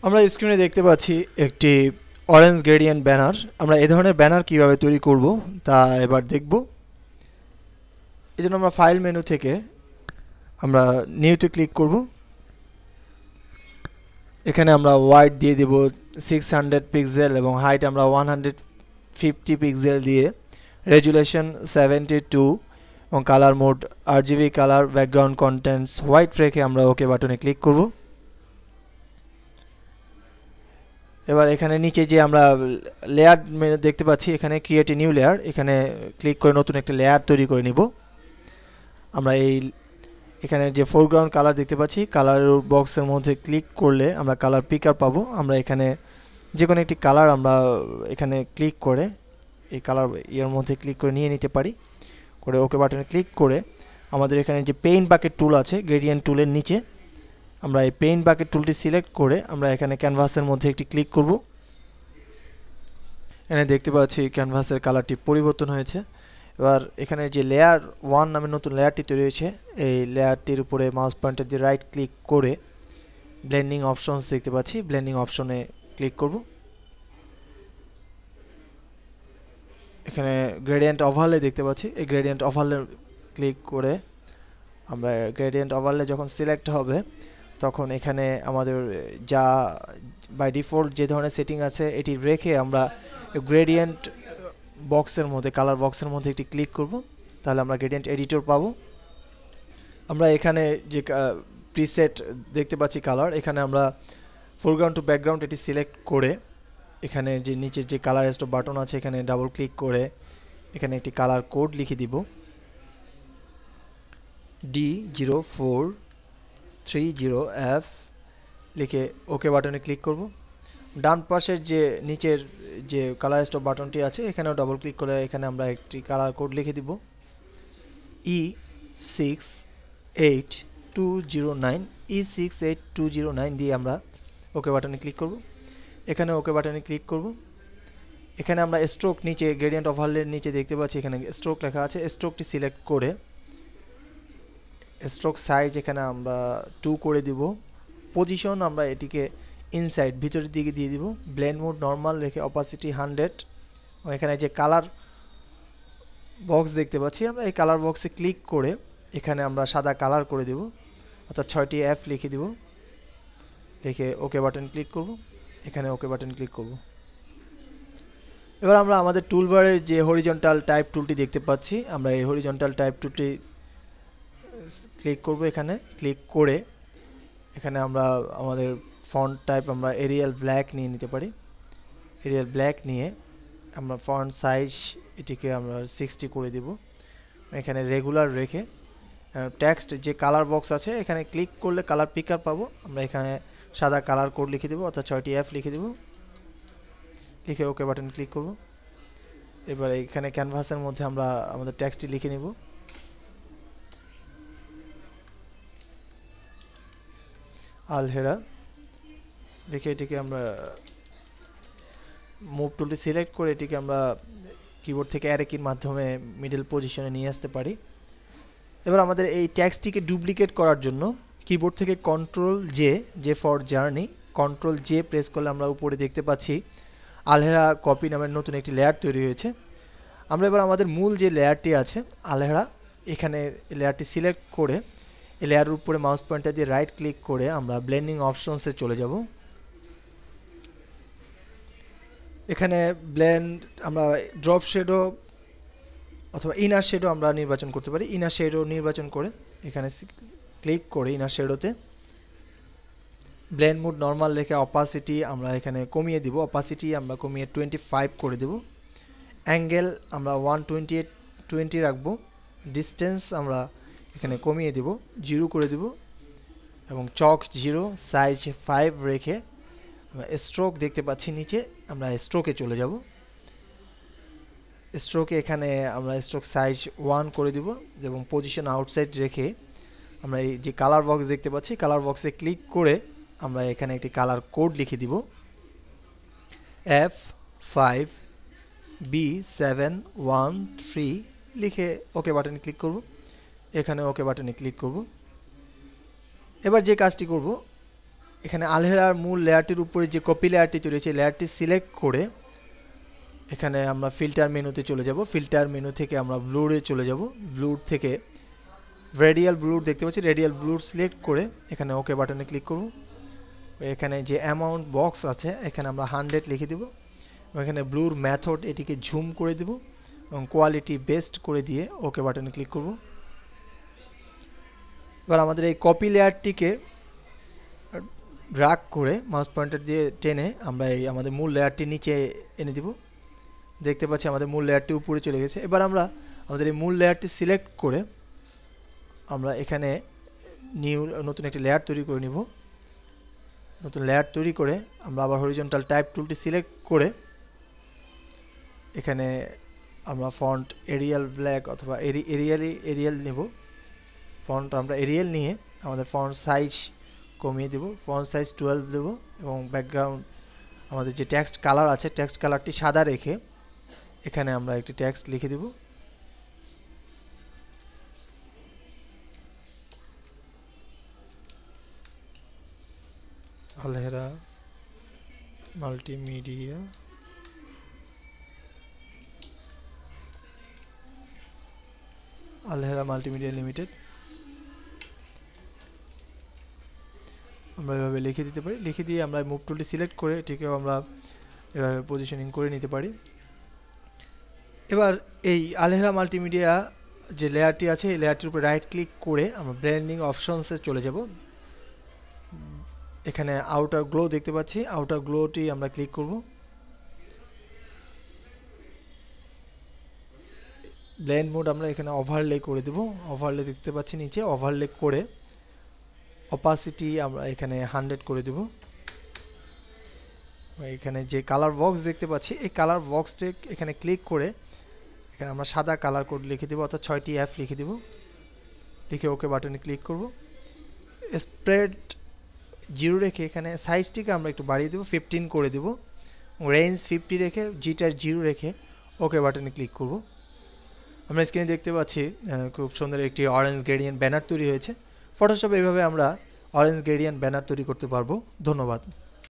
আমরা স্ক্রিনে দেখতে পাচ্ছি একটি অরেঞ্জ গ্রেডিয়েন্ট ব্যানার। আমরা এই ধরনের ব্যানার কিভাবে তৈরি করব তা এবার দেখব। এজন্য আমরা ফাইল মেনু থেকে আমরা নিউতে ক্লিক করব। এখানে আমরা ওয়াইড দিয়ে দেব 600 পিক্সেল এবং হাইট আমরা 150 পিক্সেল দিয়ে, রেজুলেশন 72 এবং colour mode RGB colour, background contents white রেখে আমরা ওকে বাটনে ক্লিক করব। এবার এখানে নিচে যে আমরা লেয়ার দেখতে পাচ্ছি, এখানে ক্রিয়েট এ নিউ লেয়ার, এখানে ক্লিক করে নতুন একটা লেয়ার তৈরি করে নিব। আমরা এখানে যে ফোরগ্রাউন্ড কালার দেখতে পাচ্ছি, কালার বক্সের মধ্যে ক্লিক করলে আমরা কালার পিকার পাবো। আমরা এখানে যে কোনো একটি কালার আমরা এখানে ক্লিক করে এই কালার এর মধ্যে ক্লিক করে নিয়ে নিতে পারি। করে ওকে বাটনে ক্লিক করে আমাদের এখানে যে পেইন্ট বাকেট টুল আছে গ্রেডিয়েন্ট টুলের নিচে, আমরা এই পেইন্ট বাকেট টুলটি সিলেক্ট করে আমরা এখানে ক্যানভাসের মধ্যে একটি ক্লিক করব। এখানে দেখতে পাচ্ছি ক্যানভাসের কালারটি পরিবর্তন হয়েছে। এবার এখানে যে লেয়ার 1 নামে নতুন লেয়ারটি তৈরি হয়েছে, এই লেয়ারটির উপরে মাউস পয়েন্টার দিয়ে রাইট ক্লিক করে ব্লেন্ডিং অপশনস দেখতে পাচ্ছি, ব্লেন্ডিং অপশনে ক্লিক করব। এখানে গ্রেডিয়েন্ট ওভারলে দেখতে পাচ্ছি, এই গ্রেডিয়েন্ট ওভারলে ক্লিক করে আমরা গ্রেডিয়েন্ট ওভারলে যখন সিলেক্ট হবে তখন এখানে আমাদের যা বাই ডিফল্ট যে ধরনের সেটিং আছে এটি রেখে আমরা গ্রেডিয়েন্ট বক্সের মধ্যে, কালার বক্সের মধ্যে একটি ক্লিক করব, তাহলে আমরা গ্রেডিয়েন্ট এডিটর পাবো। আমরা এখানে যে প্রিসেট দেখতে পাচ্ছি কালার, এখানে আমরা ফোরগ্রাউন্ড টু ব্যাকগ্রাউন্ড এটি সিলেক্ট করে এখানে যে নিচে যে কালার স্টপ বাটন আছে এখানে ডাবল ক্লিক করে এখানে একটি কালার কোড লিখে দিব, D0430F লিখে ওকে বাটনে ক্লিক করব। ডান পাশের যে নিচের যে কালার স্টপ বাটনটি আছে এখানেও ডাবল ক্লিক করে এখানে আমরা একটি কালার কোড লিখে দিব, E68209 দিয়ে আমরা ওকে বাটনে ক্লিক করব। এখানে ওকে বাটনে ক্লিক করব। এখানে আমরা স্ট্রোক নিচে গ্রেডিয়েন্ট ওভারলের নিচে দেখতে পাচ্ছি এখানে স্ট্রোক লেখা আছে, স্ট্রোকটি সিলেক্ট করে স্ট্রোক সাইজ এখানে আমরা 2 করে দিব। পজিশন আমরা এটিকে ইনসাইড ভিতরের দিকে দিয়ে দিব। ব্লেন্ড মোড নর্মাল রেখে অপাসিটি 100। এখানে যে কালার বক্স দেখতে পাচ্ছি, আমরা এই কালার বক্সে ক্লিক করে এখানে আমরা সাদা কালার করে দেব, অর্থাৎ 6টি F লিখে দিব, লিখে ওকে বাটন ক্লিক করব। এখানে ওকে বাটন ক্লিক করব। এবার আমরা আমাদের টুলবারের যে হরিজন্টাল টাইপ টুলটি দেখতে পাচ্ছি, আমরা এই হরিজন্টাল টাইপ টুলটি ক্লিক করব। এখানে ক্লিক করে এখানে আমরা আমাদের ফন্ট টাইপ আমরা এরিয়াল ব্ল্যাক নিয়ে নিতে পারি। এরিয়াল ব্ল্যাক নিয়ে আমরা ফন্ট সাইজ এটিকে আমরা 60 করে দিব। এখানে রেগুলার রেখে টেক্সট যে কালার বক্স আছে এখানে ক্লিক করলে কালার পিকার পাবো। আমরা এখানে সাদা কালার কোড লিখে দেবো, অর্থাৎ 6টি F লিখে দেবো, লিখে ওকে বাটন ক্লিক করব। এবার এখানে ক্যানভাসের মধ্যে আমরা আমাদের টেক্সটটি লিখে নেব। আলহেরা লিখে এটিকে আমরা মুভ টুলটি সিলেক্ট করে এটিকে আমরা কিবোর্ড থেকে অ্যারো কির মাধ্যমে মিডল পজিশনে নিয়ে আসতে পারি। এবার আমাদের এই টেক্সটটিকে ডুপ্লিকেট করার জন্য কিবোর্ড থেকে control J for journey, control J press করলে আমরা উপরে দেখতে পাচ্ছি আলহেরা কপি নামের নতুন একটি লেয়ার তৈরি হয়েছে। আমরা এবার আমাদের মূল যে লেয়ারটি আছে আলহেরা, এখানে লেয়ারটি সিলেক্ট করে এই লেয়ারের উপরে মাউস পয়েন্টার দিয়ে রাইট ক্লিক করে আমরা ব্লেন্ডিং অপশনসে চলে যাব। এখানে ব্লেন্ড আমরা ড্রপ শেডো অথবা ইনার শেডো আমরা নির্বাচন করতে পারি। ইনার শেডো নির্বাচন করে এখানে ক্লিক করে ইনার শেডোতে ব্লেন্ড মোড নর্মাল রেখে অপাসিটি আমরা এখানে কমিয়ে দিব, অপাসিটি আমরা কমিয়ে 25 করে দেব। অ্যাঙ্গেল আমরা 120 রাখবো। ডিস্টেন্স আমরা এখানে কমিয়ে দেব, 0 করে দেব এবং চক 0, সাইজ 5 রেখে স্ট্রোক দেখতে পাচ্ছি নিচে, আমরা স্ট্রোকে চলে যাব। স্ট্রোকে এখানে আমরা স্ট্রোক সাইজ 1 করে দেব এবং পজিশন আউটসাইড রেখে আমরা এই যে কালার বক্স দেখতে পাচ্ছি কালার বক্সে ক্লিক করে আমরা এখানে একটি কালার কোড লিখে দিব, F5B713 লিখে ওকে বাটনে ক্লিক করব। এখানে ওকে বাটনে ক্লিক করব। এবার যে কাজটি করব এখানে আলহেরার মূল লেয়ারটির উপরে যে কপি লেয়ারটি তৈরি হয়েছে লেয়ারটি সিলেক্ট করে এখানে আমরা ফিল্টার মেনুতে চলে যাব। ফিল্টার মেনু থেকে আমরা ব্লুরে চলে যাব। ব্লুর থেকে রেডিয়াল ব্লুর দেখতে পাচ্ছি, রেডিয়াল ব্লুর সিলেক্ট করে এখানে ওকে বাটনে ক্লিক করব। এখানে যে অ্যামাউন্ট বক্স আছে এখানে আমরা 100 লিখে দেব। এখানে ব্লুর মেথড এটিকে ঝুম করে দেব এবং কোয়ালিটি বেস্ট করে দিয়ে ওকে বাটনে ক্লিক করব। এবার আমাদের এই কপি লেয়ারটিকে ড্র্যাগ করে মাউস পয়েন্টার দিয়ে টেনে আমরা এই আমাদের মূল লেয়ারটি নিচে এনে দেব। দেখতে পাচ্ছি আমাদের মূল লেয়ারটি উপরে চলে গেছে। এবার আমরা আমাদের এই মূল লেয়ারটি সিলেক্ট করে আমরা এখানে নতুন একটি লেয়ার তৈরি করে নিব। নতুন লেয়ার তৈরি করে আমরা আবার হরিজন্টাল টাইপ টুলটি সিলেক্ট করে এখানে আমরা ফন্ট এরিয়াল ব্ল্যাক অথবা এরিয়াল নেব। ফন্ট আমরা এরিয়াল নিয়ে আমাদের ফন্ট সাইজ কমিয়ে দেব, ফন্ট সাইজ 12 দেব এবং ব্যাকগ্রাউন্ড আমাদের যে টেক্সট কালার আছে টেক্সট কালারটি সাদা রেখে এখানে আমরা একটি টেক্সট লিখে দেব। আলহেরা মাল্টিমিডিয়া লিমিটেড আমরা এভাবে লিখে দিতে পারি। লিখে দিয়ে আমরা মুভ টুলটি সিলেক্ট করে এটিকেও আমরা এভাবে পজিশনিং করে নিতে পারি। এবার এই আলহেরা মাল্টিমিডিয়া যে লেয়ারটি আছে এই লেয়ারটির উপর রাইট ক্লিক করে আমরা ব্লেন্ডিং অপশনসে চলে যাব। এখানে আউটার গ্লো দেখতে পাচ্ছি, আউটার গ্লোটি আমরা ক্লিক করব। ব্লেন্ড মোড আমরা এখানে ওভারলে করে দেব। ওভারলে দেখতে পাচ্ছি নিচে, ওভারলে করে অপাসিটি আমরা এখানে 100 করে দেব। এখানে যে কালার বক্স দেখতে পাচ্ছি এই কালার বক্সটি এখানে ক্লিক করে এখানে আমরা সাদা কালার কোড লিখে দেব অর্থাৎ 6টি F লিখে দেব। লিখে ওকে বাটনে ক্লিক করব। স্প্রেড 0 রেখে এখানে সাইজটিকে আমরা একটু বাড়িয়ে দেব, 15 করে দেব। রেঞ্জ 50 রেখে জিটার 0 রেখে ওকে বাটনে ক্লিক করব। আমরা স্ক্রিনে দেখতে পাচ্ছি খুব সুন্দর একটি অরেঞ্জ গ্রেডিয়েন্ট ব্যানার তৈরি হয়েছে। ফটোশপে এইভাবে আমরা অরেঞ্জ গ্রেডিয়েন্ট ব্যানার তৈরি করতে পারবো। ধন্যবাদ।